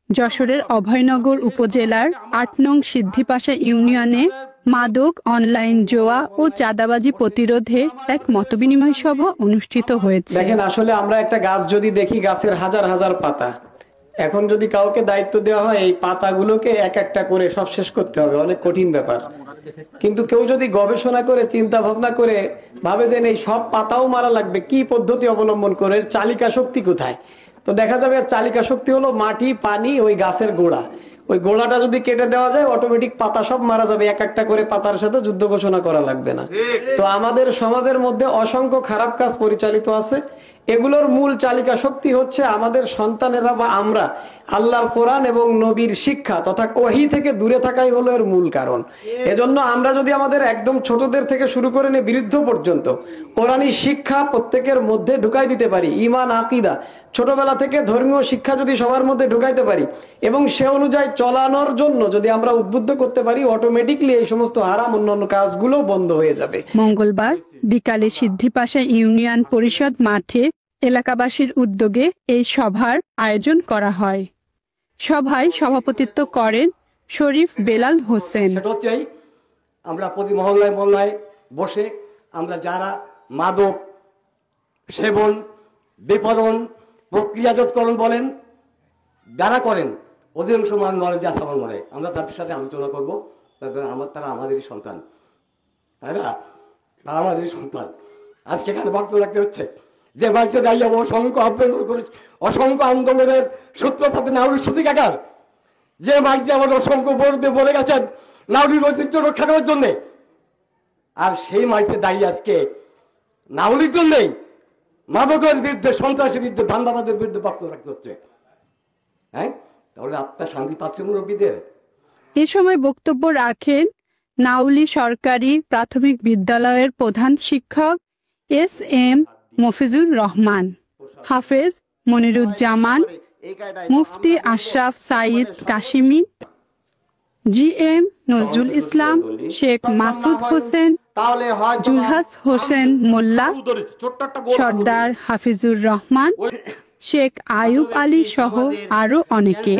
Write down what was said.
যশোরের অভয়নগর উপজেলার ৮ নং সিদ্ধিপাশা ইউনিয়নে মাদক, অনলাইন জুয়া ও চাঁদাবাজি প্রতিরোধে এক মতবিনিময় সভা অনুষ্ঠিত হয়েছে। দেখেন, আসলে আমরা একটা গাছ যদি দেখি, গাছের হাজার হাজার পাতা, এখন যদি কাউকে দায়িত্ব দেওয়া হয় এই পাতাগুলোকে এক একটা করে সব শেষ করতে হবে, অনেক কঠিন ব্যাপার। কিন্তু কেউ যদি গবেষণা করে চিন্তা ভাবনা করে ভাবে যে এই সব পাতাও মারা লাগবে, কি পদ্ধতি অবলম্বন করে, চালিকা শক্তি কোথায়, তো দেখা যাবে চালিকা শক্তি হলো মাটি, পানি, ওই গাছের গোড়া। ওই গোড়াটা যদি কেটে দেওয়া যায় অটোমেটিক পাতা সব মারা যাবে, এক একটা করে পাতার সাথে যুদ্ধ ঘোষণা করা লাগবে না। তো আমাদের সমাজের মধ্যে অসংখ্য খারাপ কাজ পরিচালিত আছে, এগুলোর মূল চালিকা শক্তি হচ্ছে আমাদের সন্তানেরা বা আমরা আল্লাহর কোরআন এবং নবীর শিক্ষা তথা ওহী থেকে দূরে থাকাই হলো এর মূল কারণ। এজন্য আমরা যদি আমাদের একদম ছোটদের থেকে শুরু করে নিয়ে বৃদ্ধ পর্যন্ত কোরআনী শিক্ষা প্রত্যেকের মধ্যে ঢুকাই দিতে পারি, ঈমান আকীদা ছোটবেলা থেকে ধর্মীয় শিক্ষা যদি সবার মধ্যে ঢুকাইতে পারি এবং সে অনুযায়ী চলানোর জন্য যদি আমরা উদ্বুদ্ধ করতে পারি, অটোমেটিকলি এই সমস্ত হারাম অন্যান্য কাজগুলো বন্ধ হয়ে যাবে। মঙ্গলবার বিকালে সিদ্ধিপাশা ইউনিয়ন পরিষদ মাঠে এলাকাবাসীর উদ্যোগে এই সভার আয়োজন করা হয়। সভায় সভাপতিত্ব করেন শরীফ বেলাল হোসেন। আমরা প্রতি মহল্লায় মহল্লায় বসে আমরা যারা মাদক সেবন, বিপণন, প্রক্রিয়াজাতকরণ বলেন যারা করেন, অধিকাংশ মানুষ নলেজ আছে আমার মনে, আমরা তাদের সাথে আলোচনা করবো। তারা আমাদেরই সন্তান, তাই না? তারা আমাদেরই সন্তান। আজকে এখানে বক্তব্য রাখতে হচ্ছে যে বাড়িতে দাঁড়িয়ে অসংখ্য আন্দোলনের সূত্রপাতে নাউরির সূতিকাগার, যে বাড়িতে আমাদের অসংখ্য বলে গেছেন নাউরির ঐতিহ্য রক্ষা করার জন্যে, আর সেই মাটিতে দাঁড়িয়ে আজকে নাউরির জন্যেই মাদকের বিরুদ্ধে, সন্ত্রাসের বিরুদ্ধে, ধান্দাবাদের বিরুদ্ধে বক্তব্য রাখতে হচ্ছে। হ্যাঁ, তাহলে আপনার শান্তি পাচ্ছে মুরব্বীদের। এ সময় বক্তব্য রাখেন নাউলি সরকারি প্রাথমিক বিদ্যালয়ের প্রধান শিক্ষক এস.এম. মফিজুর রহমান, হাফেজ মনিরুজ্জামান, মুফতি আশরাফ সাঈদ কাশিমি, জি.এম. নজরুল ইসলাম, শেখ মাসুদ হোসেন, জুলহাস হোসেন মোল্লা, সর্দার হাফিজুর রহমান, শেখ আয়ুব আলী সহ আরো অনেকে।